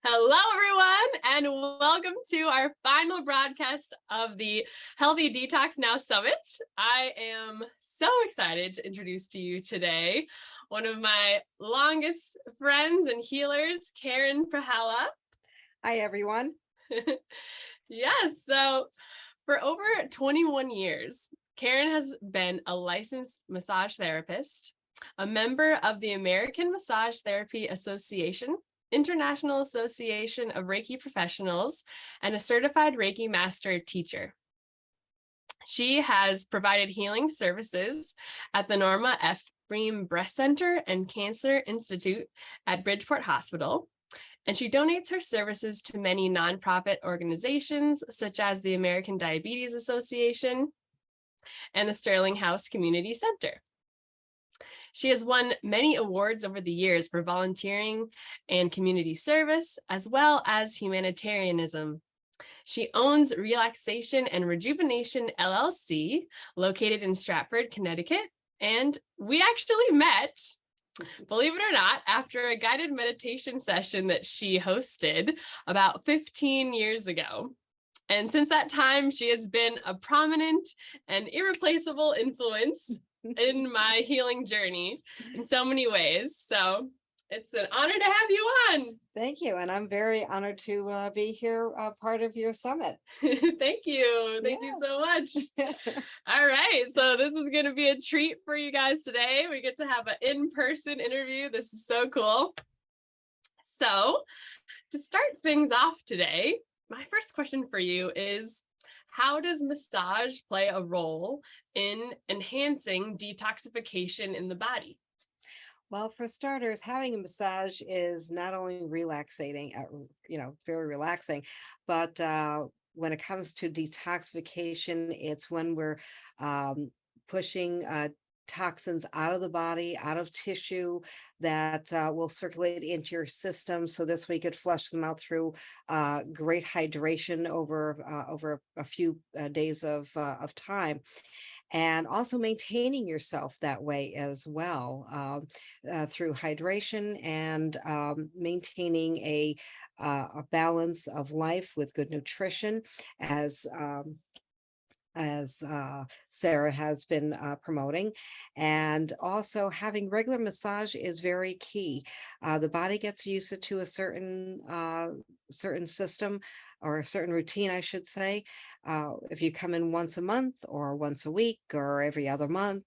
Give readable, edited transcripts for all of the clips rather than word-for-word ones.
Hello, everyone, and welcome to our final broadcast of the Healthy Detox Now Summit. I am so excited to introduce to you today one of my longest friends and healers, Karen Pirhalla. Hi, everyone. Yes, so for over 21 years, Karen has been a licensed massage therapist, a member of the American Massage Therapy Association, International Association of Reiki Professionals, and a certified Reiki master teacher. She has provided healing services at the Norma F. Bream Breast Center and Cancer Institute at Bridgeport Hospital, and she donates her services to many nonprofit organizations such as the American Diabetes Association and the Sterling House Community Center. She has won many awards over the years for volunteering and community service, as well as humanitarianism. She owns Relaxation and Rejuvenation LLC, located in Stratford, Connecticut, and we actually met, believe it or not, after a guided meditation session that she hosted about 15 years ago. And since that time, she has been a prominent and irreplaceable influence in my healing journey in so many ways. So it's an honor to have you on. Thank you. And I'm very honored to be here, part of your summit. Thank you. Thank you so much. All right. So this is going to be a treat for you guys today. We get to have an in-person interview. This is so cool. So to start things off today, my first question for you is, how does massage play a role in enhancing detoxification in the body? Well, for starters, having a massage is not only relaxating, very relaxing, but when it comes to detoxification, it's when we're pushing toxins out of the body, out of tissue that will circulate into your system. So this way you could flush them out through great hydration over a few days of time. And also maintaining yourself that way as well, through hydration and maintaining a balance of life with good nutrition, as Sarah has been promoting. And also having regular massage is very key. The body gets used to a certain system, or a certain routine, I should say. If you come in once a month or once a week or every other month,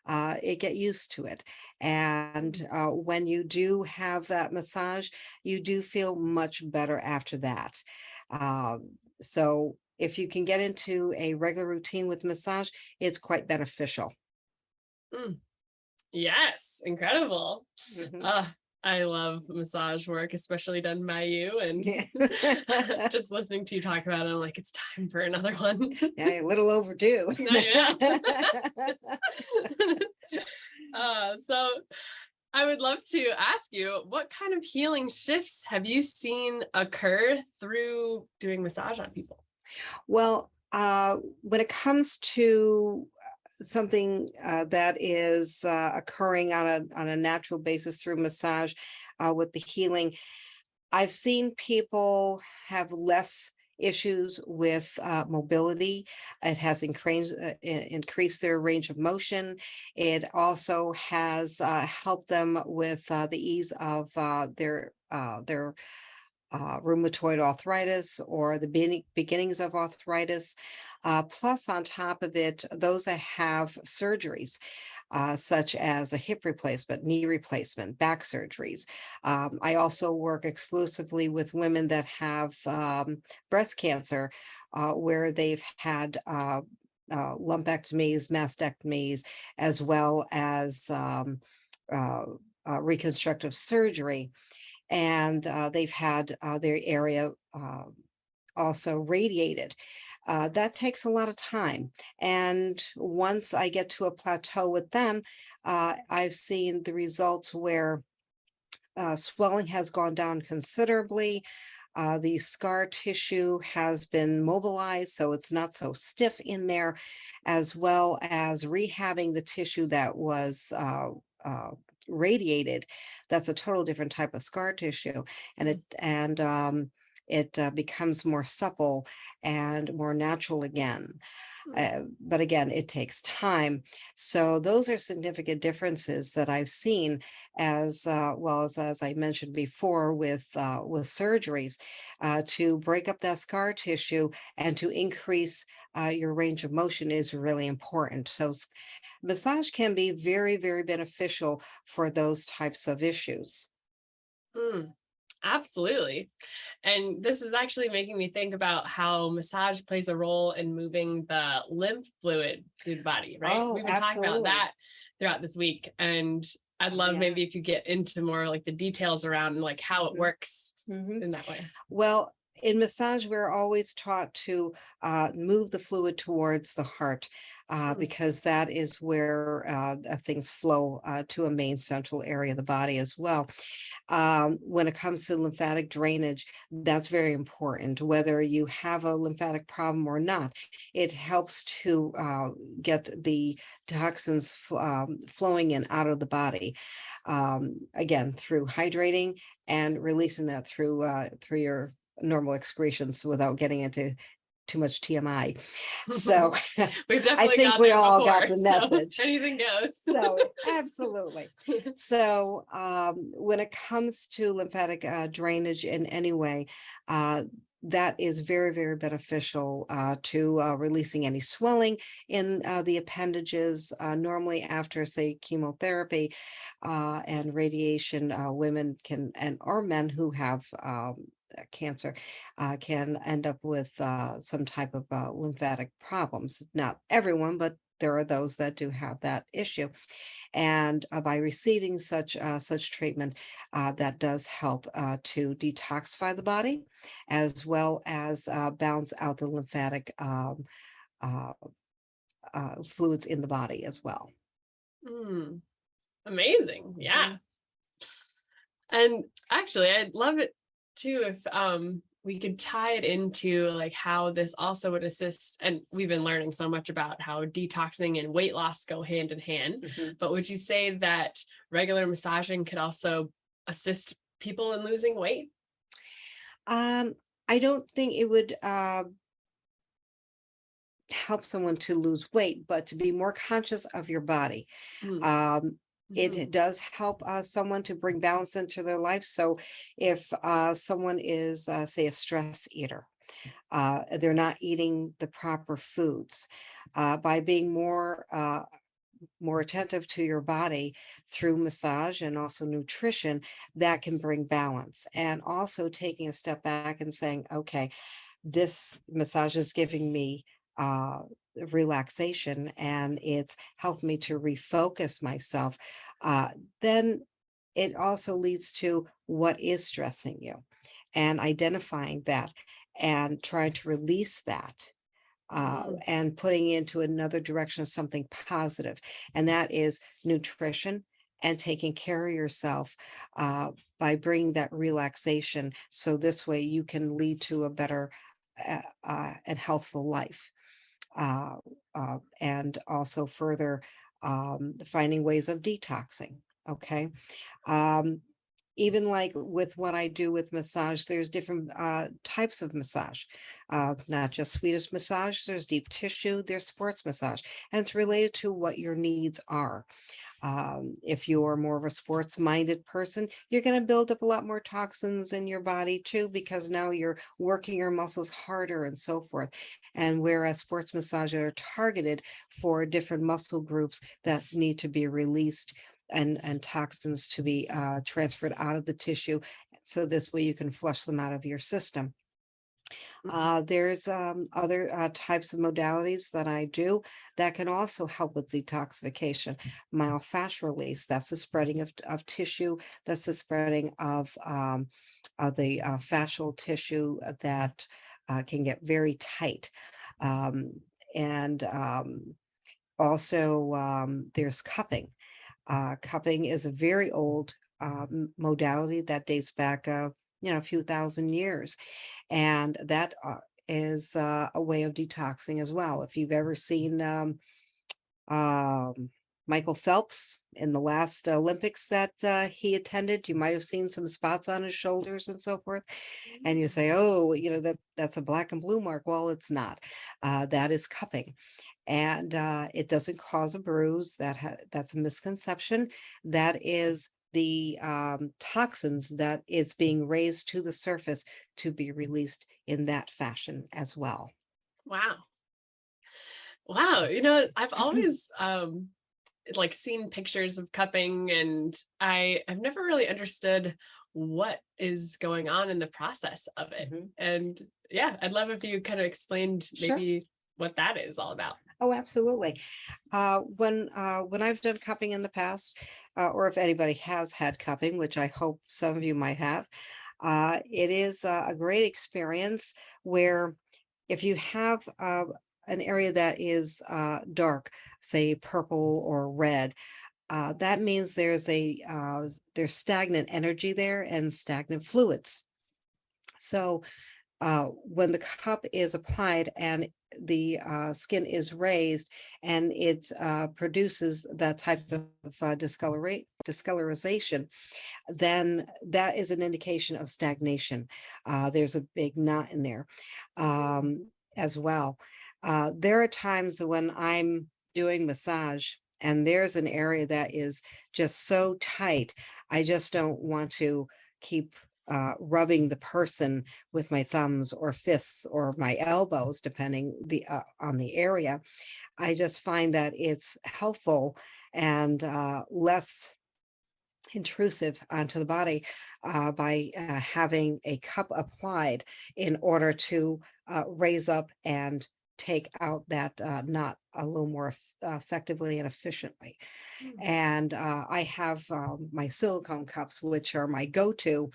it get used to it. And when you do have that massage, you do feel much better after that. So if you can get into a regular routine with massage, it's quite beneficial. Yes, incredible. I love massage work, especially done by you. And just listening to you talk about it, I'm like, it's time for another one. Yeah, a little overdue. Yeah. So I would love to ask you, what kind of healing shifts have you seen occur through doing massage on people? Well, when it comes to something that is occurring on a natural basis through massage, with the healing, I've seen people have less issues with mobility. It has increased their range of motion. It also has helped them with the ease of their rheumatoid arthritis, or the beginnings of arthritis. Plus, on top of it, those that have surgeries, such as a hip replacement, knee replacement, back surgeries. I also work exclusively with women that have breast cancer, where they've had lumpectomies, mastectomies, as well as reconstructive surgery. And they've had their area also radiated. That takes a lot of time. And once I get to a plateau with them, I've seen the results where swelling has gone down considerably. The scar tissue has been mobilized, so it's not so stiff in there, as well as rehabbing the tissue that was radiated, that's a total different type of scar tissue, and it becomes more supple and more natural again. But again, it takes time. So those are significant differences that I've seen, as well as I mentioned before, with surgeries, to break up that scar tissue and to increase your range of motion is really important. So massage can be very, very beneficial for those types of issues. Mm, absolutely. And this is actually making me think about how massage plays a role in moving the lymph fluid through the body, right? Oh, We've been talking about absolutely. that throughout this week. And I'd love Yeah. maybe if you get into more like the details around like how it works Mhm. in that way. Well, in massage, we're always taught to move the fluid towards the heart, Mm, because that is where things flow to a main central area of the body as well. When it comes to lymphatic drainage, that's very important. Whether you have a lymphatic problem or not, it helps to get the toxins flowing in out of the body. Again, through hydrating and releasing that through your normal excretions without getting into too much TMI. So we've I definitely think gone we there all got before, the so message. anything goes. So absolutely. So when it comes to lymphatic drainage in any way, that is very, very beneficial to releasing any swelling in the appendages. Normally after, say, chemotherapy and radiation, women can, and or men who have cancer can end up with some type of lymphatic problems. Not everyone, but there are those that do have that issue. And by receiving such treatment, that does help to detoxify the body, as well as balance out the lymphatic uh, fluids in the body as well. Mm, amazing. Yeah. Mhm. And actually, I'd love it too if we could tie it into like how this also would assist. And we've been learning so much about how detoxing and weight loss go hand in hand. Mhm. But would you say that regular massaging could also assist people in losing weight? Um, I don't think it would help someone to lose weight, but to be more conscious of your body. Mm, Um, mhm, it does help someone to bring balance into their life. So if someone is, say, a stress eater, they're not eating the proper foods, by being more attentive to your body through massage and also nutrition, that can bring balance. And also taking a step back and saying, okay, this massage is giving me uh relaxation, and it's helped me to refocus myself. Then it also leads to what is stressing you, and identifying that and trying to release that, mm, and putting into another direction of something positive, and that is nutrition and taking care of yourself, uh, by bringing that relaxation. So this way you can lead to a better and healthful life, uh, and also further finding ways of detoxing. Okay. Um, Even like with what I do with massage, there's different types of massage, not just Swedish massage, there's deep tissue, there's sports massage, and it's related to what your needs are. If you're more of a sports minded person, you're going to build up a lot more toxins in your body too, because now you're working your muscles harder and so forth. And whereas sports massages are targeted for different muscle groups that need to be released, and toxins to be transferred out of the tissue. So this way you can flush them out of your system. mhm, There's other types of modalities that I do that can also help with detoxification. Myofascial release, that's the spreading of tissue, that's the spreading of the fascial tissue that can get very tight. Um, and Also, there's cupping. Cupping is a very old modality that dates back, a few thousand years, and that is a way of detoxing as well. If you've ever seen Michael Phelps in the last Olympics that he attended. You might have seen some spots on his shoulders and so forth. And you say, oh, that's a black and blue mark. Well, it's not. That is cupping. And it doesn't cause a bruise. That's a misconception. That is the toxins that is being raised to the surface to be released in that fashion as well. Wow. Wow. I've always like seen pictures of cupping, and I've never really understood what is going on in the process of it. Mhm. And yeah, I'd love if you kind of explained Sure. maybe what that is all about. Oh, absolutely. When I've done cupping in the past, or if anybody has had cupping, which I hope some of you might have, it is a great experience where if you have an area that is dark, say purple or red, that means there's stagnant energy there and stagnant fluids. So when the cup is applied and the skin is raised and it produces that type of discolorization, then that is an indication of stagnation. There's a big knot in there as well. There are times when I'm doing massage and there's an area that is just so tight, I just don't want to keep rubbing the person with my thumbs or fists or my elbows, depending on the area. I just find that it's helpful and less intrusive onto the body by having a cup applied in order to raise up and take out that knot a little more effectively and efficiently. And I have my silicone cups, which are my go-to.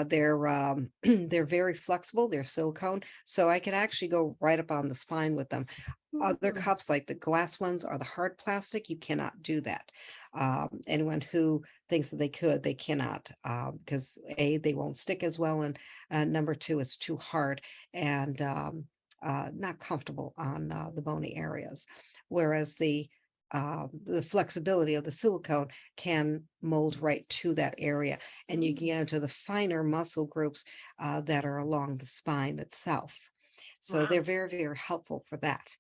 They're very flexible. They're silicone, so I can actually go right up on the spine with them. Other cups, like the glass ones, are the hard plastic. You cannot do that. Anyone who thinks that they cannot, because they won't stick as well, and number two, it's too hard and not comfortable on the bony areas. Whereas the flexibility of the silicone can mold right to that area, and you can get into the finer muscle groups that are along the spine itself. So they're very, very helpful for that.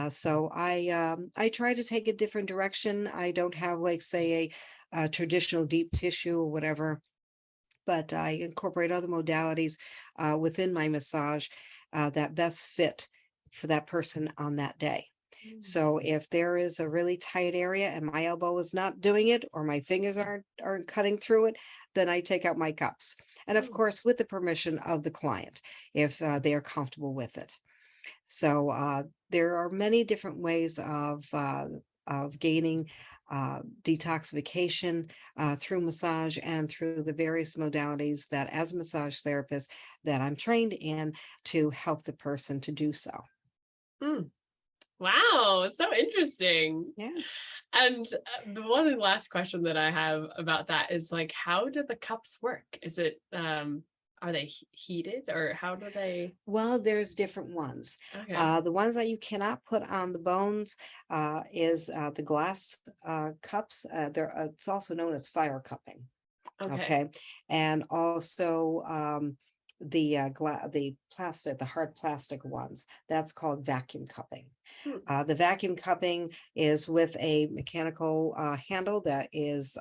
So I try to take a different direction. I don't have, like, say, a traditional deep tissue or whatever, but I incorporate other modalities within my massage that best fit for that person on that day. So if there is a really tight area and my elbow is not doing it, or my fingers aren't cutting through it, then I take out my cups. And of course, with the permission of the client, if they are comfortable with it. So there are many different ways of gaining detoxification through massage and through the various modalities that, as a massage therapist, that I'm trained in to help the person to do so. Wow, so interesting. Yeah. And the one last question that I have about that is, like, how do the cups work? Is it are they heated, or how do they? Well, there's different ones. Okay. The ones that you cannot put on the bones is the glass cups. It's also known as fire cupping. Okay. And also the plastic, the hard plastic ones, that's called vacuum cupping. The vacuum cupping is with a mechanical handle that is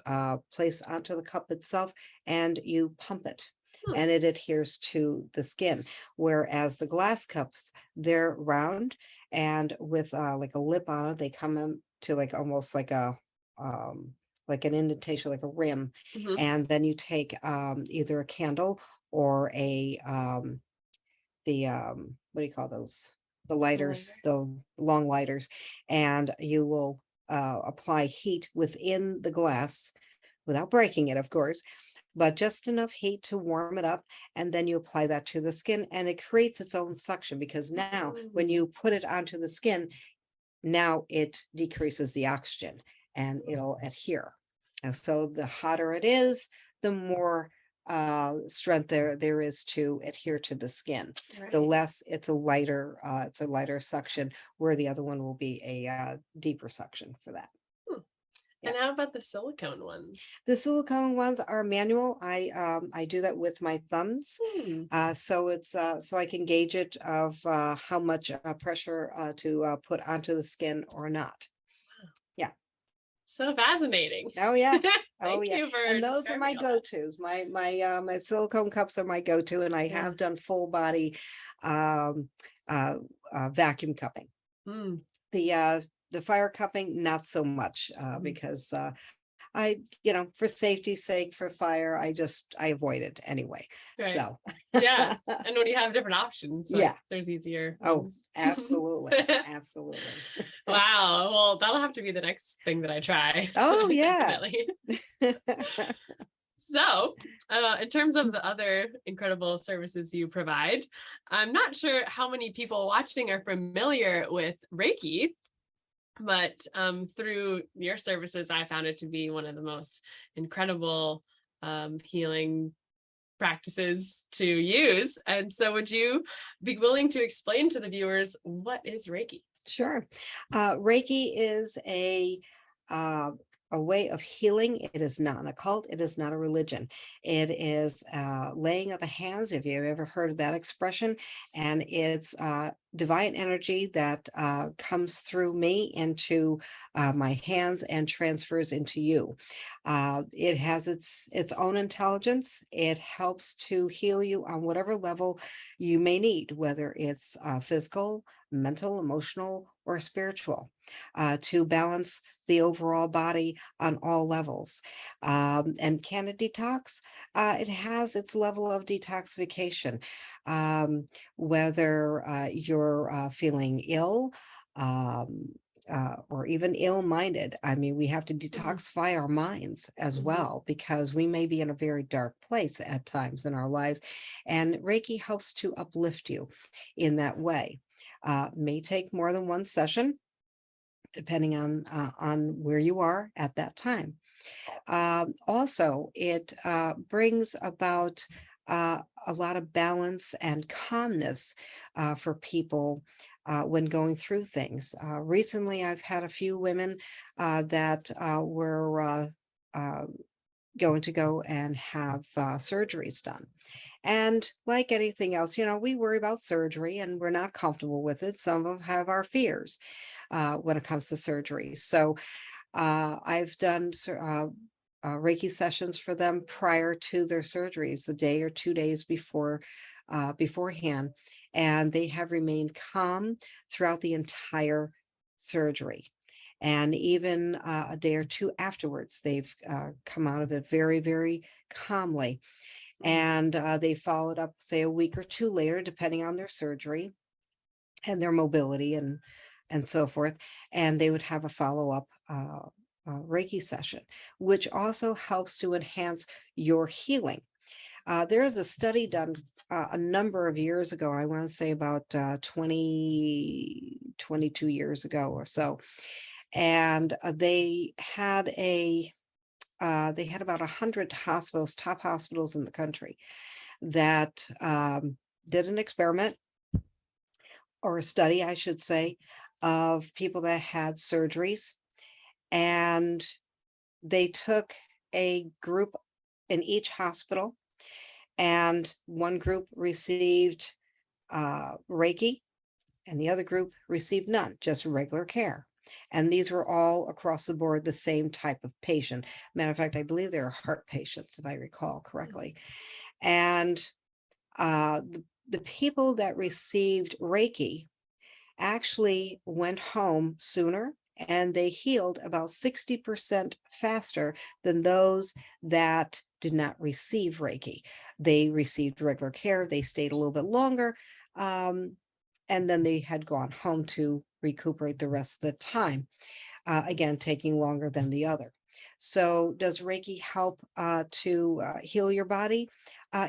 placed onto the cup itself, and you pump it. And it adheres to the skin. Whereas the glass cups, they're round and with like a lip on it. They come into like almost like a like an indentation, like a rim. And then you take either a candle or a what do you call those? The lighters, the long lighters, and you will apply heat within the glass without breaking it, of course, but just enough heat to warm it up. And then you apply that to the skin, and it creates its own suction, because now when you put it onto the skin, now it decreases the oxygen and it'll adhere. And so the hotter it is, the more strength there is to adhere to the skin. The less it's a lighter suction, where the other one will be a deeper suction for that. And how about the silicone ones? The silicone ones are manual. I do that with my thumbs. So it's so I can gauge it of how much pressure to put onto the skin or not. Yeah. So fascinating. Oh yeah. Thank you for And those are my describing all that. go-tos. My silicone cups are my go-to, and I Yeah. have done full body um vacuum cupping. Mm, The fire cupping, not so much, because for safety's sake, for fire, I avoid it anyway. right. So Yeah. And when you have different options, yeah. there's easier Oh, ones. absolutely. Absolutely. Wow. Well, that'll have to be the next thing that I try. Oh yeah. Definitely. So, in terms of the other incredible services you provide, I'm not sure how many people watching are familiar with Reiki, but through your services, I found it to be one of the most incredible healing practices to use. And so, would you be willing to explain to the viewers what is Reiki? Sure. Reiki is a way of healing. It is not an occult. It is not a religion. It is laying of the hands, if you've ever heard of that expression. And it's divine energy that comes through me into my hands and transfers into you. It has its own intelligence. It helps to heal you on whatever level you may need, whether it's physical, mental, emotional, or spiritual, to balance the overall body on all levels. And can it detox? It has its level of detoxification. Whether you're feeling ill, or even ill-minded. I mean, we have to detoxify our minds as well, because we may be in a very dark place at times in our lives. And Reiki helps to uplift you in that way. May take more than one session, depending on where you are at that time. Also, it brings about a lot of balance and calmness for people when going through things. Recently, I've had a few women that were going to go and have surgeries done. And like anything else, we worry about surgery and we're not comfortable with it. Some of us have our fears when it comes to surgery. So I've done Reiki sessions for them prior to their surgeries, the day or 2 days beforehand, and they have remained calm throughout the entire surgery. And even a day or two afterwards, they've come out of it very, very calmly. And they followed up, say, a week or two later, depending on their surgery and their mobility and so forth. And they would have a follow-up Reiki session, which also helps to enhance your healing. There is a study done a number of years ago, I want to say about 22 years ago or so. And they had about 100 hospitals, top hospitals in the country, that did an experiment, or a study, I should say, of people that had surgeries. And they took a group in each hospital, and one group received Reiki, and the other group received none, just regular care. And these were all across the board the same type of patient. Matter of fact, I believe they were heart patients, if I recall correctly. And the people that received Reiki actually went home sooner, and they healed about 60% faster than those that did not receive Reiki. They received regular care, they stayed a little bit longer, and then they had gone home to recuperate the rest of the time, again, taking longer than the other. So does Reiki help to heal your body?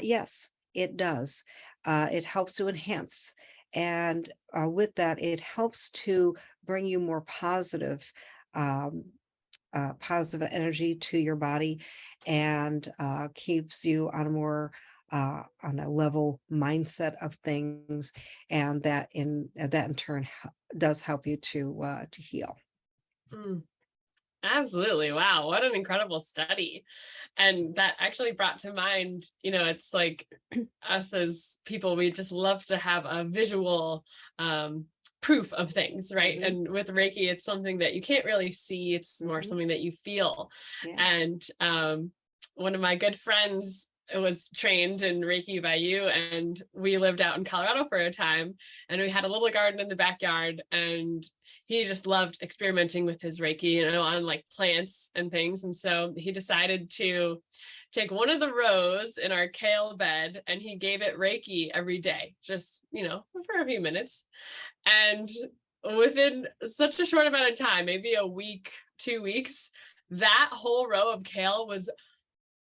Yes, it does. It helps to enhance. And with that, it helps to bring you more positive energy to your body, and keeps you on a more on a level mindset of things, and that in turn does help you to heal. Absolutely. Wow. What an incredible study. And that actually brought to mind, it's like us as people, we just love to have a visual proof of things, right? Mhm. And with Reiki, it's something that you can't really see. It's more Mhm. something that you feel. Yeah. And one of my good friends was trained in Reiki by you, and we lived out in Colorado for a time, and we had a little garden in the backyard, and he just loved experimenting with his Reiki, on like plants and things. And so he decided to take one of the rows in our kale bed, and he gave it Reiki every day, just, for a few minutes. And within such a short amount of time, maybe a week, 2 weeks, that whole row of kale was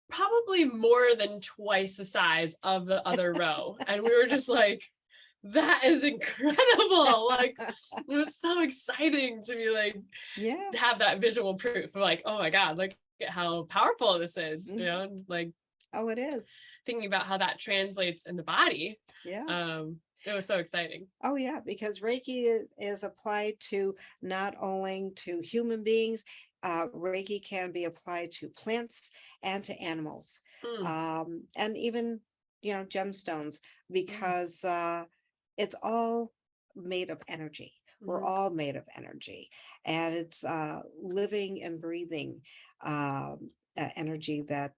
probably more than twice the size of the other row. And we were just like, that is incredible. Like, it was so exciting to be like, Yeah. to have that visual proof of like, oh my God, look at how powerful this is, Mhm. and like Oh, it is. thinking about how that translates in the body. Yeah. It was so exciting. Oh, yeah, because Reiki is applied to not only to human beings, Reiki can be applied to plants and to animals, Mm, and even, gemstones, mm, because it's all made of energy. We're mhm. all made of energy, and it's living and breathing energy that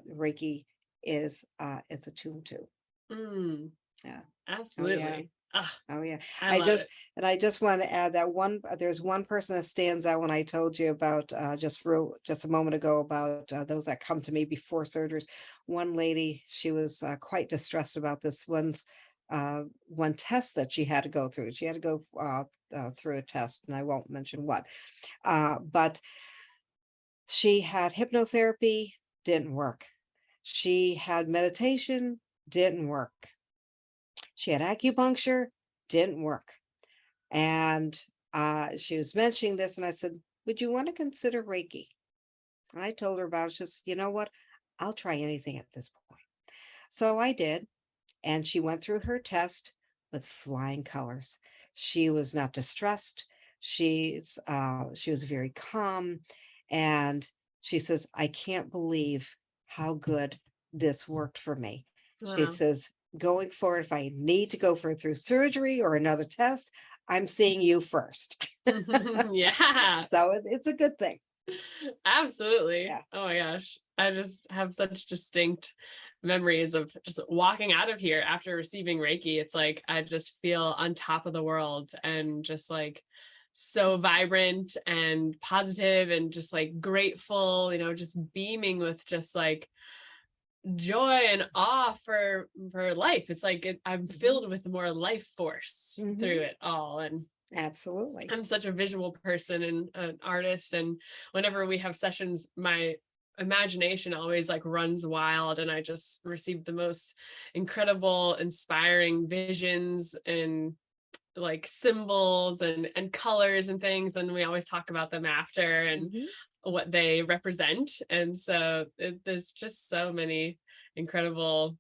Reiki is attuned to. Mm, Yeah. Oh, yeah. absolutely. Ah, Oh, yeah. I I love just it. and I just want to add that there's one person that stands out when I told you about just a moment ago about those that come to me before surgeries. One lady, she was quite distressed about this one test that she had to go through. She had to go through a test, and I won't mention what. But she had hypnotherapy, didn't work. She had meditation, didn't work. She had acupuncture, didn't work. And she was mentioning this, and I said, would you want to consider Reiki? And I told her about it. She says, you know what? I'll try anything at this point. So I did. And she went through her test with flying colors. She was not distressed. She was very calm. And she says, I can't believe how good this worked for me. She Wow. says, going forward, if I need to go through surgery or another test, I'm seeing you first. Yeah. So it's a good thing. Absolutely. Yeah. Oh my gosh. I just have such distinct memories of just walking out of here after receiving Reiki. It's like I just feel on top of the world and just like so vibrant and positive and just like grateful, just beaming with just like joy and awe for life. It's like I'm Mhm. filled with more life force through Mhm. it all. And Absolutely. I'm such a visual person and an artist, and whenever we have sessions, my imagination always like runs wild, and I just receive the most incredible, inspiring visions and like symbols and colors and things, and we always talk about them after and Mhm. what they represent. And so there's just so many incredible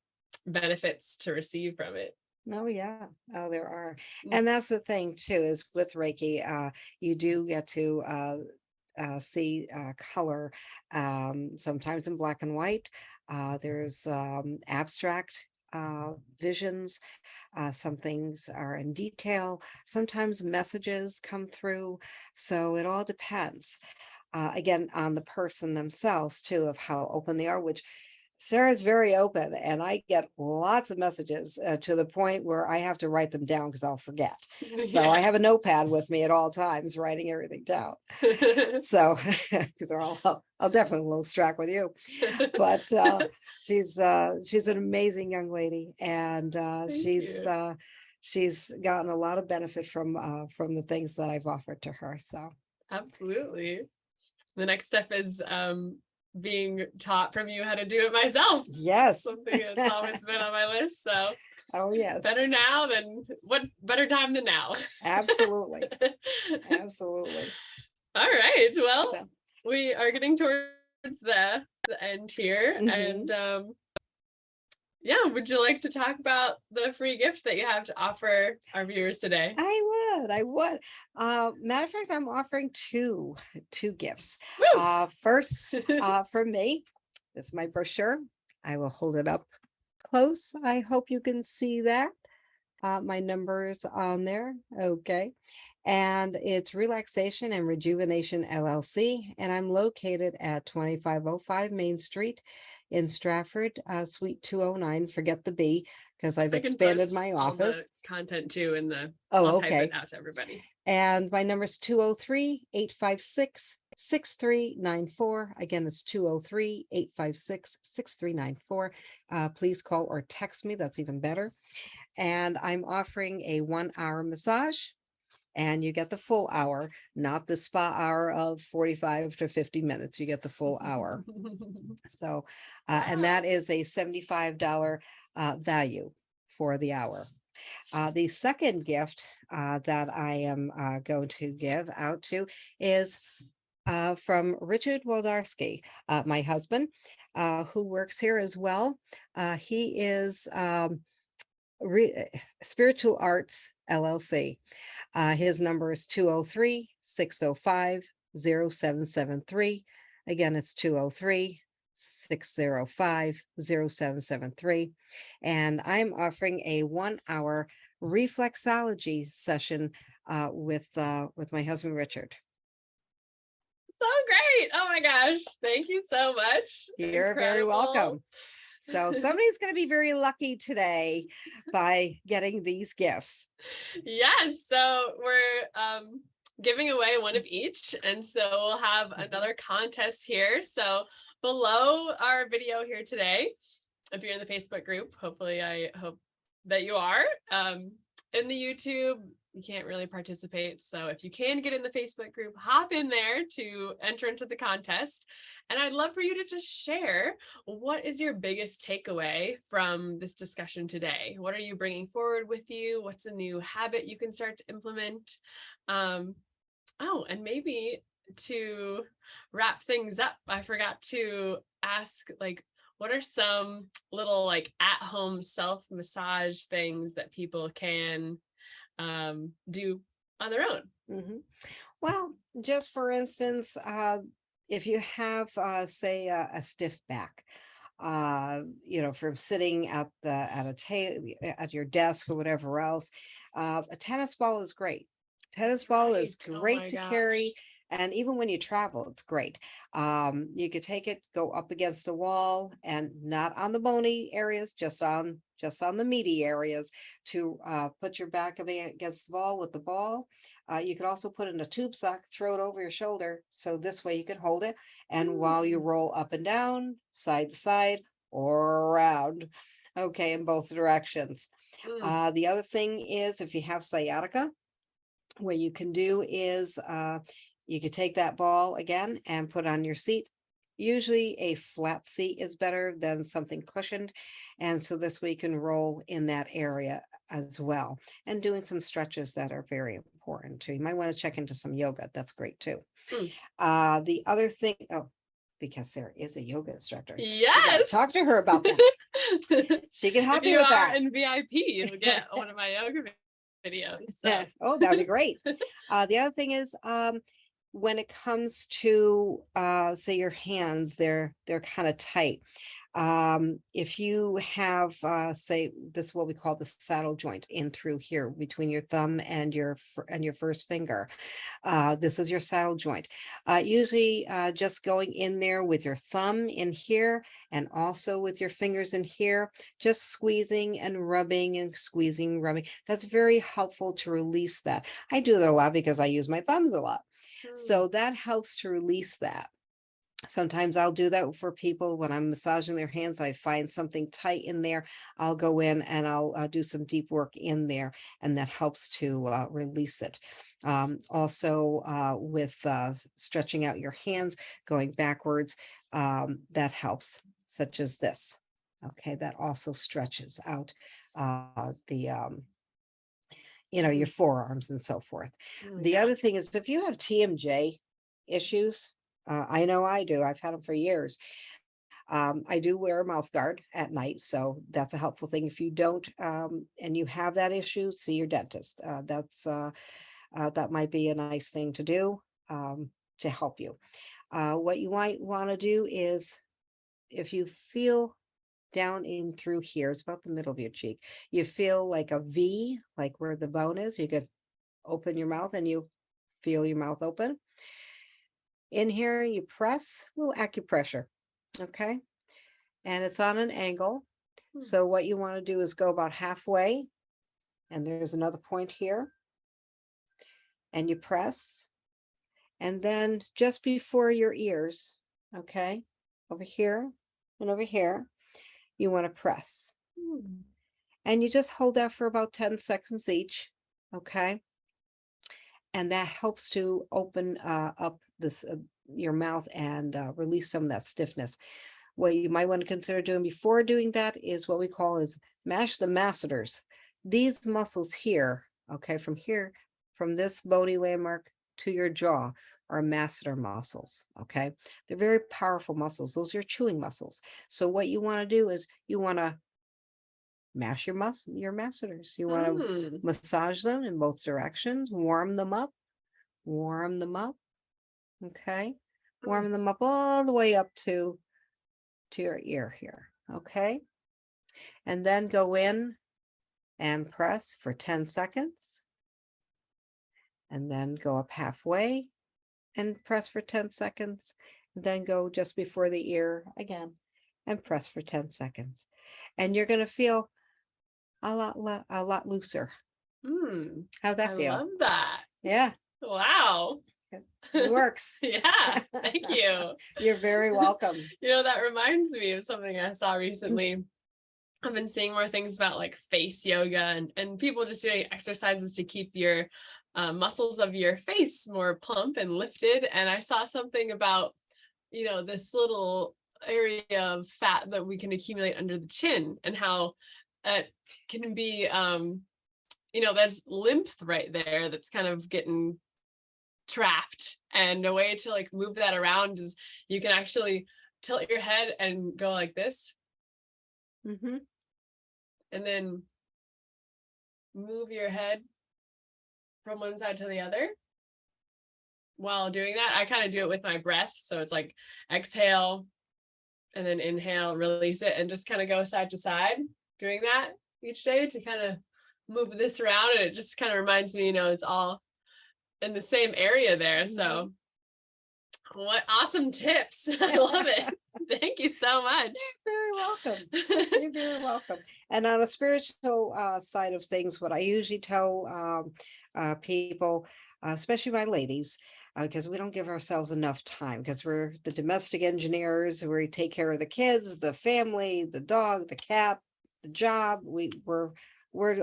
benefits to receive from it. Oh, yeah. Oh, there are. Mm, And that's the thing too, is with Reiki, you do get to see color, sometimes in black and white. There's abstract visions. Some things are in detail. Sometimes messages come through. So it all depends, again, on the person themselves too, of how open they are, which Sarah's very open, and I get lots of messages to the point where I have to write them down because I'll forget. So I yeah. have a notepad with me at all times, writing everything down. So because I'll definitely lose track with you, but she's an amazing young lady, and Thank you. she's gotten a lot of benefit from the things that I've offered to her. So Absolutely. The next step is being taught from you how to do it myself. yes. Something that's always been on my list. So Oh, better yes. now than what better time than now. Absolutely. Absolutely. All right. Well, So, we are getting towards the end here. mhm. And yeah, would you like to talk about the free gift that you have to offer our viewers today? I would. Matter of fact, I'm offering two gifts. Woo! First, for me, this is my brochure. I will hold it up close. I hope you can see that. My number's on there. Okay. And it's Relaxation and Rejuvenation LLC. And I'm located at 2505 Main Street in Stratford, Suite 209. Forget the B because I've I can expanded post my all the office. content too Oh, I'll type okay. it out to everybody. And my number is 203-856-6394. Again, it's 203-856-6394. Please call or text me. That's even better. And I'm offering a 1-hour massage, and you get the full hour, not the spa hour of 45 to 50 minutes. You get the full hour. So, and that is a $75 value for the hour. The second gift that I am going to give out to is from Richard Wlodarski, my husband, who works here as well. He is Spiritual Arts LLC. His number is 203-605-0773. Again, it's 203-605-0773. And I'm offering a 1-hour reflexology session with my husband, Richard. So great. Oh my gosh. Thank you so much. You're very welcome. So somebody's going to be very lucky today by getting these gifts. Yes. So we're giving away one of each. And so we'll have another contest here. So below our video here today, if you're in the Facebook group, hopefully I hope that you are. In the YouTube, you can't really participate. So if you can get in the Facebook group, hop in there to enter into the contest. And I'd love for you to just share, what is your biggest takeaway from this discussion today? What are you bringing forward with you? What's a new habit you can start to implement? Oh, and maybe to wrap things up, I forgot to ask, like, what are some little like at-home self-massage things that people can do on their own? Mm-hmm. Well, just for instance, if you have, say, a stiff back, from sitting at a table at your desk or whatever else, a tennis ball is great. Tennis ball is great to carry. And even when you travel, it's great. You could take it, go up against a wall, and not on the bony areas, just on the meaty areas, to put your back against the wall with the ball. You could also put it in a tube sock, throw it over your shoulder. So this way you can hold it. And while you roll up and down, side to side, or around, okay, in both directions. The other thing is, if you have sciatica, what you can do is you could take that ball again and put on your seat. Usually a flat seat is better than something cushioned. And so this way you can roll in that area as well. And doing some stretches that are very important too. You might want to check into some yoga. That's great too. The other thing, because Sarah is a yoga instructor. Yes. Talk to her about that. She can help you with that. If you are in VIP, you'll get one of my yoga videos. So. Oh, that'd be great. The other thing is, when it comes to say your hands, they're kind of tight. If you have say, this is what we call the saddle joint in through here between your thumb and your first finger, this is your saddle joint. Usually just going in there with your thumb in here and also with your fingers in here, just squeezing and rubbing and squeezing, rubbing. That's very helpful to release that. I do that a lot because I use my thumbs a lot. So that helps to release that. Sometimes I'll do that for people when I'm massaging their hands. I find something tight in there. I'll go in and I'll do some deep work in there, and that helps to release it. Also, with stretching out your hands, going backwards, that helps, such as this. Okay, that also stretches out your forearms and so forth. The other thing is, if you have TMJ issues, I know I do, I've had them for years. I do wear a mouth guard at night, so that's a helpful thing. If you don't, and you have that issue, see your dentist. That might be a nice thing to do, to help you. What you might want to do is, if you feel down in through here, it's about the middle of your cheek, you feel like a V, like where the bone is, you could open your mouth and you feel your mouth open. In here, you press, a little acupressure, okay? And it's on an angle. So what you want to do is go about halfway, and there's another point here, and you press, and then just before your ears, okay, over here and over here, you want to press. And you just hold that for about 10 seconds each, okay? And that helps to open up this your mouth and release some of that stiffness. What you might want to consider doing before doing that is what we call is mash the masseters. These muscles here, okay, from here, from this bony landmark to your jaw, are masseter muscles, okay? They're very powerful muscles. Those are your chewing muscles. So what you want to do is you want to mash your masseters. You want to massage them in both directions, warm them up, okay? Warm them up all the way up to your ear here, okay? And then go in and press for 10 seconds. And then go up halfway and press for 10 seconds. And then go just before the ear again and press for 10 seconds. And you're going to feel a lot looser. How's that feel? I love that. Yeah. Wow. It works. Yeah. Thank you. You're very welcome. That reminds me of something I saw recently. I've been seeing more things about like face yoga and people just doing exercises to keep your muscles of your face more plump and lifted. And I saw something about, this little area of fat that we can accumulate under the chin, and how it can be, there's lymph right there that's kind of getting trapped. And a way to like move that around is you can actually tilt your head and go like this. And then move your head from one side to the other. While doing that, I kind of do it with my breath. So it's like exhale and then inhale, release it, and just kind of go side to side doing that each day to kind of move this around. And it just kind of reminds me, it's all in the same area there. So what awesome tips. I love it. Thank you so much. You're very welcome. You're very welcome. And on a spiritual side of things, what I usually tell people, especially my ladies, because we don't give ourselves enough time, because we're the domestic engineers, we take care of the kids, the family, the dog, the cat, the job. We're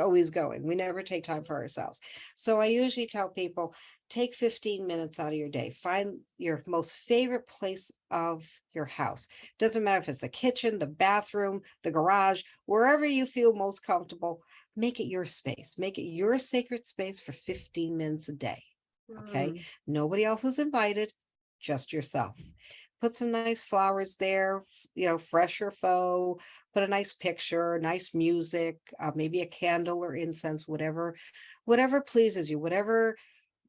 always going. We never take time for ourselves. So I usually tell people, take 15 minutes out of your day. Find your most favorite place of your house. Doesn't matter if it's the kitchen, the bathroom, the garage, wherever you feel most comfortable, make it your space. Make it your sacred space for 15 minutes a day. Okay. Nobody else is invited, just yourself. Put some nice flowers there, fresh or faux, put a nice picture, nice music, maybe a candle or incense, whatever pleases you, whatever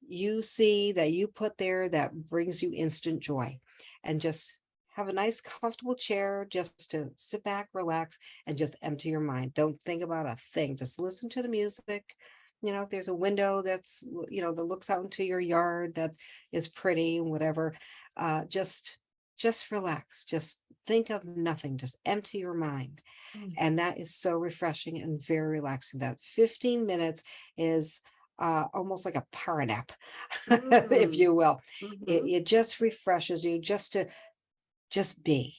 you see that you put there that brings you instant joy. And just have a nice comfortable chair just to sit back, relax, and just empty your mind. Don't think about a thing. Just listen to the music. If there's a window that's, that looks out into your yard that is pretty, whatever, just relax. Just think of nothing. Just empty your mind. And that is so refreshing and very relaxing. That 15 minutes is almost like a power nap, if you will. It just refreshes you just to be.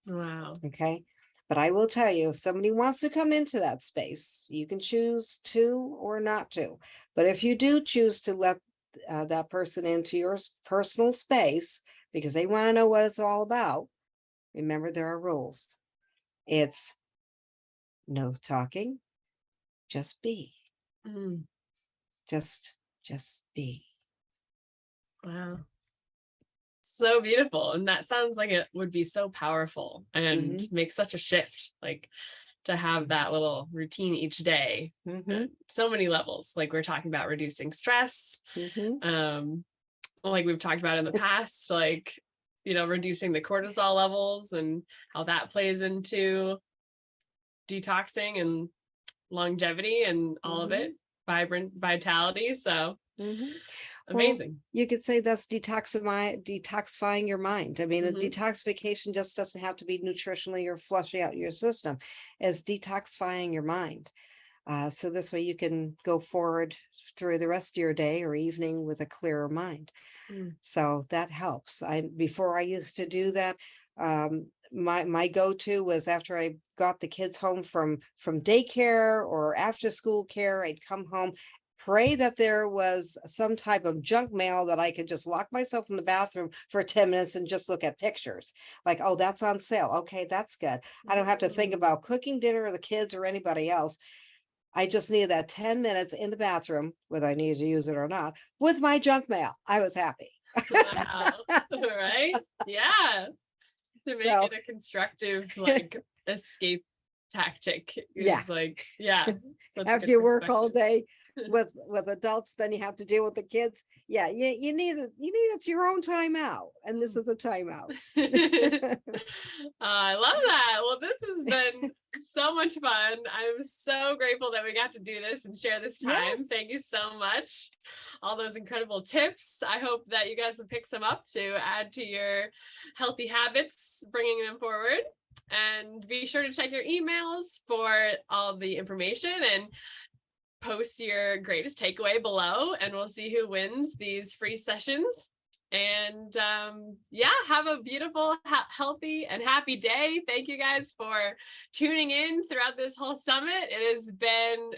Wow. Okay. But I will tell you, if somebody wants to come into that space, you can choose to or not to. But if you do choose to let that person into your personal space because they want to know what it's all about, remember there are rules. It's no talking, just be. Just be. Wow. so beautiful. And that sounds like it would be so powerful and make such a shift, like to have that little routine each day. So many levels, like we're talking about reducing stress. Like we've talked about in the past, like, you know, reducing the cortisol levels and how that plays into detoxing and longevity and all of it, vitality. So amazing. Well, you could say that's detoxifying your mind. I mean, a detoxification just doesn't have to be nutritionally or flushing out your system. It's detoxifying your mind. So this way you can go forward through the rest of your day or evening with a clearer mind. So that helps. Before I used to do that, my go-to was after I got the kids home from daycare or after school care, I'd come home, pray that there was some type of junk mail that I could just lock myself in the bathroom for 10 minutes and just look at pictures. Like, oh, that's on sale. Okay, that's good. I don't have to think about cooking dinner or the kids or anybody else. I just needed that 10 minutes in the bathroom, whether I needed to use it or not, with my junk mail. I was happy. Wow. Right? Yeah. To make it a constructive, like, escape tactic is like, after you work all day with adults, then you have to deal with the kids. You need it's your own time out, and this is a timeout. I love that. Well, this has been so much fun. I'm so grateful that we got to do this and share this time. Thank you so much. All those incredible tips. I hope that you guys will pick some up to add to your healthy habits, bringing them forward. And be sure to check your emails for all the information and post your greatest takeaway below, and we'll see who wins these free sessions. And have a beautiful, healthy, and happy day. Thank you guys for tuning in throughout this whole summit. It has been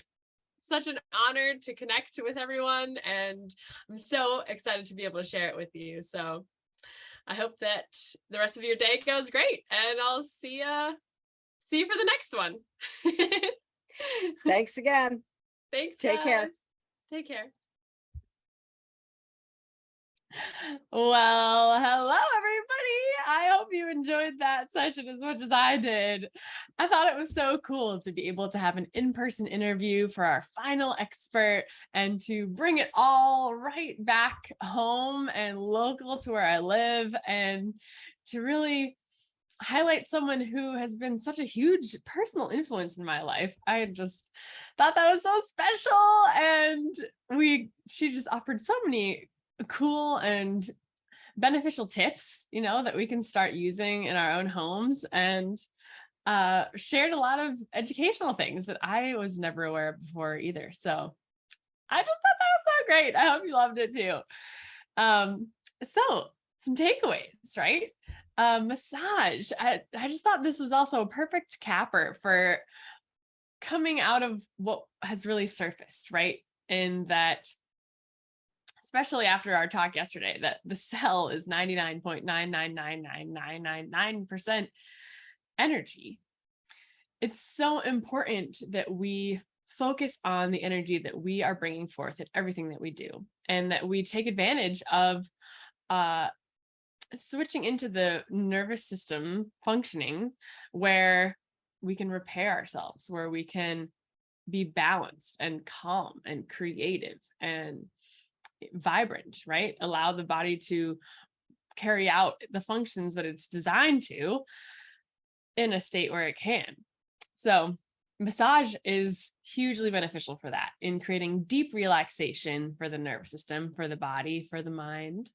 such an honor to connect with everyone, and I'm so excited to be able to share it with you. So I hope that the rest of your day goes great, and I'll see you for the next one. Thanks again. Thanks. Take care. Take care. Well, hello, everybody. I hope you enjoyed that session as much as I did. I thought it was so cool to be able to have an in-person interview for our final expert and to bring it all right back home and local to where I live, and to really highlight someone who has been such a huge personal influence in my life. I just thought that was so special, and she just offered so many cool and beneficial tips, you know, that we can start using in our own homes, and shared a lot of educational things that I was never aware of before either. So I just thought that was so great. I hope you loved it too. So some takeaways, right? Massage. I just thought this was also a perfect capper for coming out of what has really surfaced, right? In that, especially after our talk yesterday, that the cell is 99.9999999% energy. It's so important that we focus on the energy that we are bringing forth in everything that we do, and that we take advantage of switching into the nervous system functioning where we can repair ourselves, where we can be balanced and calm and creative and vibrant, right? Allow the body to carry out the functions that it's designed to in a state where it can. So massage is hugely beneficial for that, in creating deep relaxation for the nervous system, for the body, for the mind.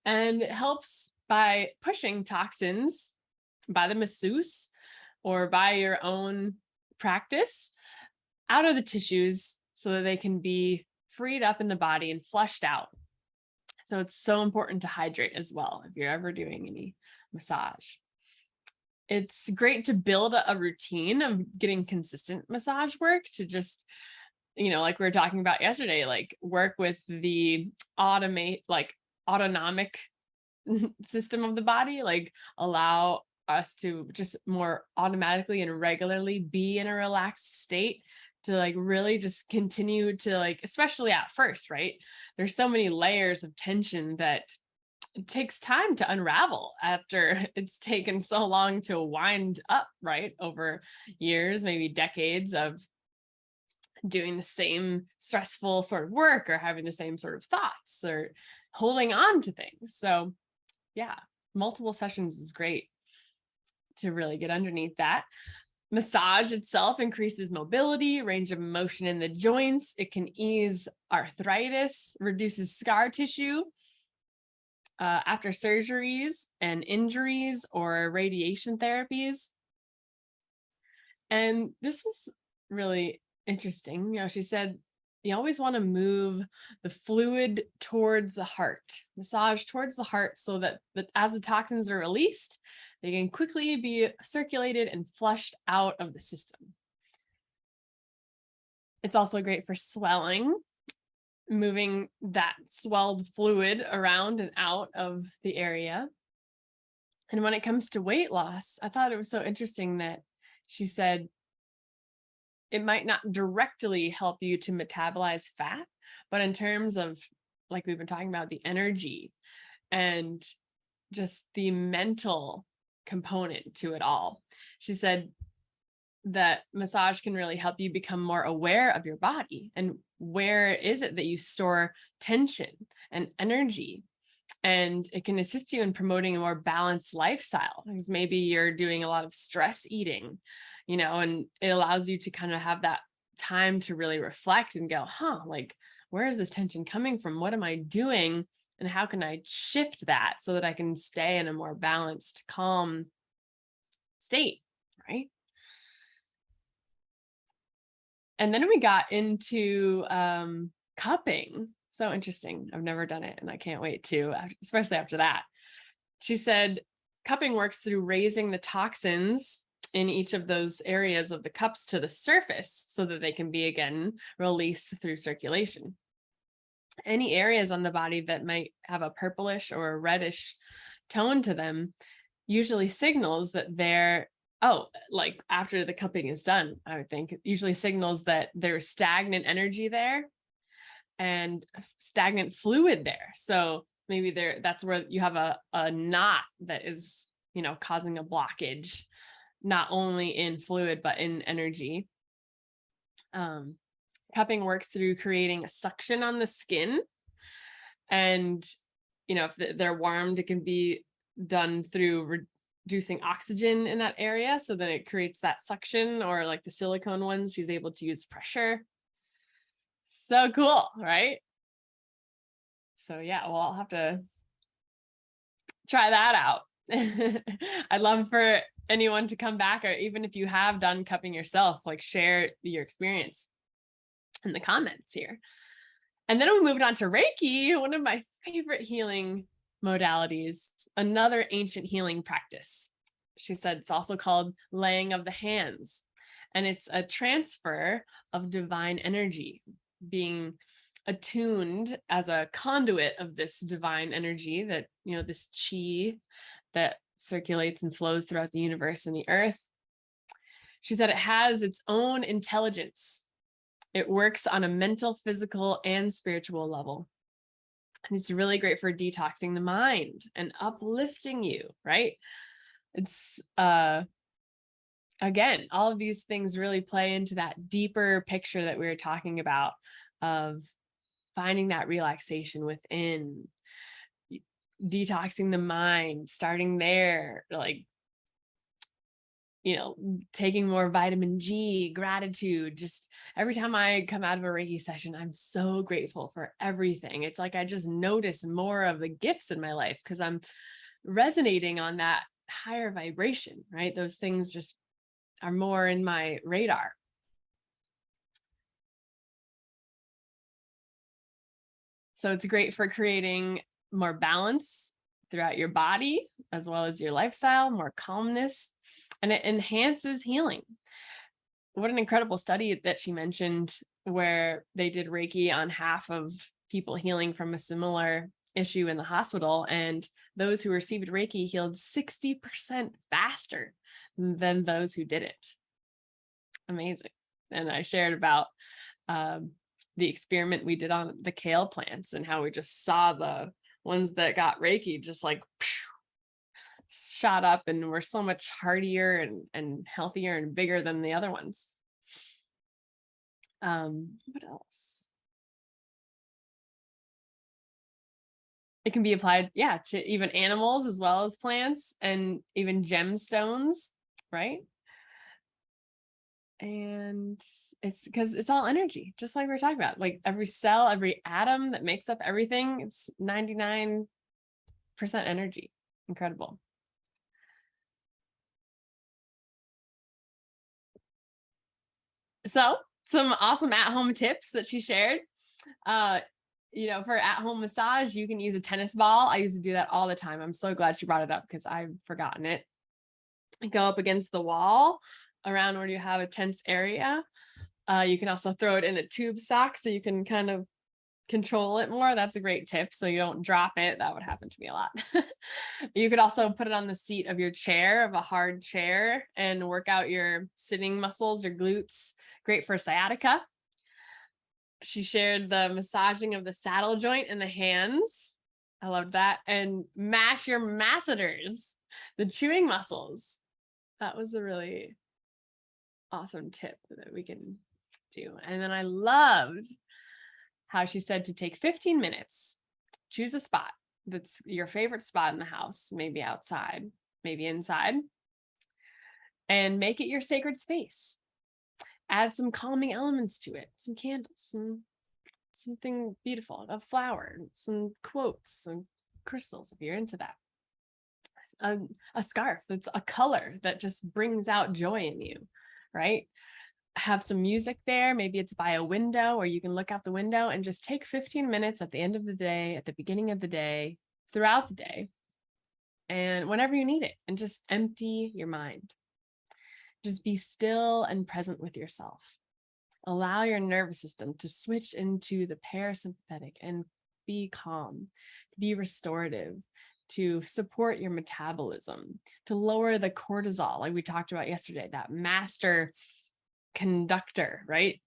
And it helps by pushing toxins by the masseuse or by your own practice out of the tissues so that they can be freed up in the body and flushed out. So it's so important to hydrate as well if you're ever doing any massage. It's great to build a routine of getting consistent massage work, to just, you know, like we were talking about yesterday, like work with the autonomic system of the body, like allow us to just more automatically and regularly be in a relaxed state, to like really just continue to, like, especially at first, right? There's so many layers of tension that it takes time to unravel after it's taken so long to wind up, right? Over years, maybe decades of doing the same stressful sort of work or having the same sort of thoughts or holding on to things. So yeah, multiple sessions is great to really get underneath that. Massage itself increases mobility, range of motion in the joints. It can ease arthritis, reduces scar tissue after surgeries and injuries or radiation therapies. And this was really interesting. She said, you always want to move the fluid towards the heart, massage towards the heart so that as the toxins are released, they can quickly be circulated and flushed out of the system. It's also great for swelling, moving that swelled fluid around and out of the area. And when it comes to weight loss, I thought it was so interesting that she said it might not directly help you to metabolize fat, but in terms of, like we've been talking about, the energy and just the mental component to it all. She said that massage can really help you become more aware of your body and where is it that you store tension and energy. And it can assist you in promoting a more balanced lifestyle, because maybe you're doing a lot of stress eating, and it allows you to kind of have that time to really reflect and go, like, where is this tension coming from? What am I doing? And how can I shift that so that I can stay in a more balanced, calm state, right? And then we got into cupping. So interesting. I've never done it and I can't wait to, especially after that. She said, cupping works through raising the toxins in each of those areas of the cups to the surface so that they can be again released through circulation. Any areas on the body that might have a purplish or a reddish tone to them usually signals that they're, like after the cupping is done, I would think, it usually signals that there's stagnant energy there and stagnant fluid there. So maybe that's where you have a knot that is, causing a blockage, not only in fluid, but in energy. Cupping works through creating a suction on the skin. And, if they're warmed, it can be done through reducing oxygen in that area. So then it creates that suction, or like the silicone ones, she's able to use pressure. So cool, right? So yeah, well, I'll have to try that out. I'd love for anyone to come back, or even if you have done cupping yourself, like share your experience in the comments here. And then we moved on to Reiki, one of my favorite healing modalities, another ancient healing practice. She said it's also called laying of the hands, and it's a transfer of divine energy, being attuned as a conduit of this divine energy that, this chi that circulates and flows throughout the universe and the earth. She said it has its own intelligence. It works on a mental, physical, and spiritual level. And it's really great for detoxing the mind and uplifting you, right? It's, again, all of these things really play into that deeper picture that we were talking about of finding that relaxation within, detoxing the mind, starting there, like, taking more vitamin G, gratitude. Just every time I come out of a Reiki session, I'm so grateful for everything. It's like I just notice more of the gifts in my life because I'm resonating on that higher vibration, right? Those things just are more in my radar. So it's great for creating more balance throughout your body, as well as your lifestyle, more calmness, and it enhances healing. What an incredible study that she mentioned, where they did Reiki on half of people healing from a similar issue in the hospital, and those who received Reiki healed 60% faster than those who didn't. Amazing. And I shared about the experiment we did on the kale plants and how we just saw the ones that got Reiki just like shot up and were so much hardier and healthier and bigger than the other ones. What else? It can be applied, to even animals as well as plants and even gemstones, right? And it's because it's all energy, just like we were talking about. Like every cell, every atom that makes up everything, it's 99% energy. Incredible. So some awesome at-home tips that she shared. For at-home massage, you can use a tennis ball. I used to do that all the time. I'm so glad she brought it up because I've forgotten it. Go up against the wall around where you have a tense area. You can also throw it in a tube sock so you can kind of control it more. That's a great tip. So you don't drop it. That would happen to me a lot. You could also put it on the seat of your chair, of a hard chair, and work out your sitting muscles, your glutes. Great for sciatica. She shared the massaging of the saddle joint in the hands. I loved that. And mash your masseters, the chewing muscles. That was a really awesome tip that we can do. And then I loved how she said to take 15 minutes, choose a spot that's your favorite spot in the house, maybe outside, maybe inside, and make it your sacred space. Add some calming elements to it, some candles, something beautiful, a flower, some quotes, some crystals, if you're into that. A scarf that's a color that just brings out joy in you, right? Have some music there. Maybe it's by a window, or you can look out the window and just take 15 minutes at the end of the day, at the beginning of the day, throughout the day, and whenever you need it, and just empty your mind. Just be still and present with yourself. Allow your nervous system to switch into the parasympathetic and be calm, be restorative, to support your metabolism, to lower the cortisol, like we talked about yesterday, that master conductor, right?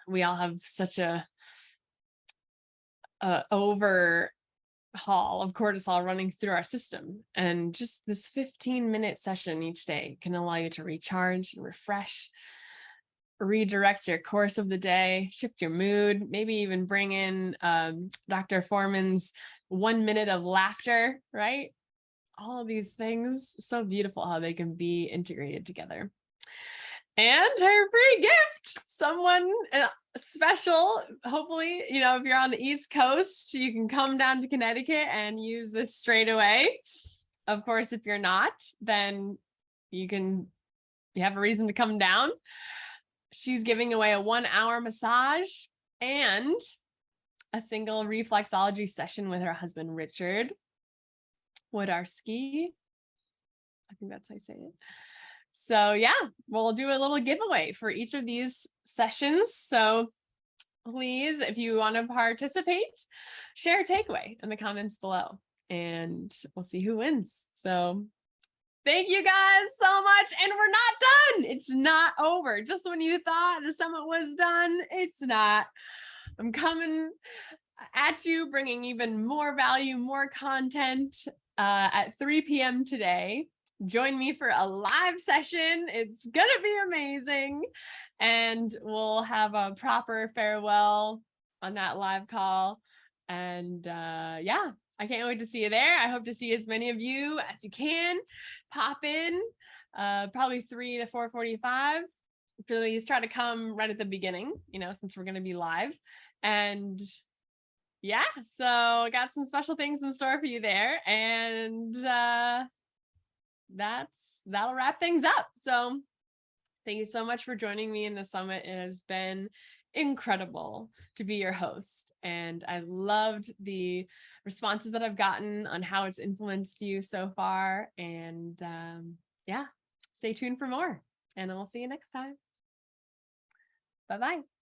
We all have such a overhaul of cortisol running through our system. And just this 15-minute session each day can allow you to recharge and refresh, redirect your course of the day, shift your mood, maybe even bring in Dr. Foreman's 1 minute of laughter, right? All of these things, so beautiful how they can be integrated together. And her free gift, someone special, hopefully, if you're on the East Coast, you can come down to Connecticut and use this straight away. Of course, if you're not, then you have a reason to come down. She's giving away a 1-hour massage and a single reflexology session with her husband, Richard Wodarski. I think that's how you say it. So yeah, we'll do a little giveaway for each of these sessions. So please, if you want to participate, share a takeaway in the comments below and we'll see who wins. So thank you guys so much. And we're not done. It's not over. Just when you thought the summit was done, it's not. I'm coming at you, bringing even more value, more content at 3 p.m. today. Join me for a live session. It's going to be amazing. And we'll have a proper farewell on that live call. And I can't wait to see you there. I hope to see as many of you as you can. Pop in, probably 3 to 4:45. Please try to come right at the beginning, since we're going to be live. And so I got some special things in store for you there. And that'll wrap things up. So thank you so much for joining me in the summit. It has been incredible to be your host. And I loved the responses that I've gotten on how it's influenced you so far. And stay tuned for more. And I'll see you next time. Bye-bye.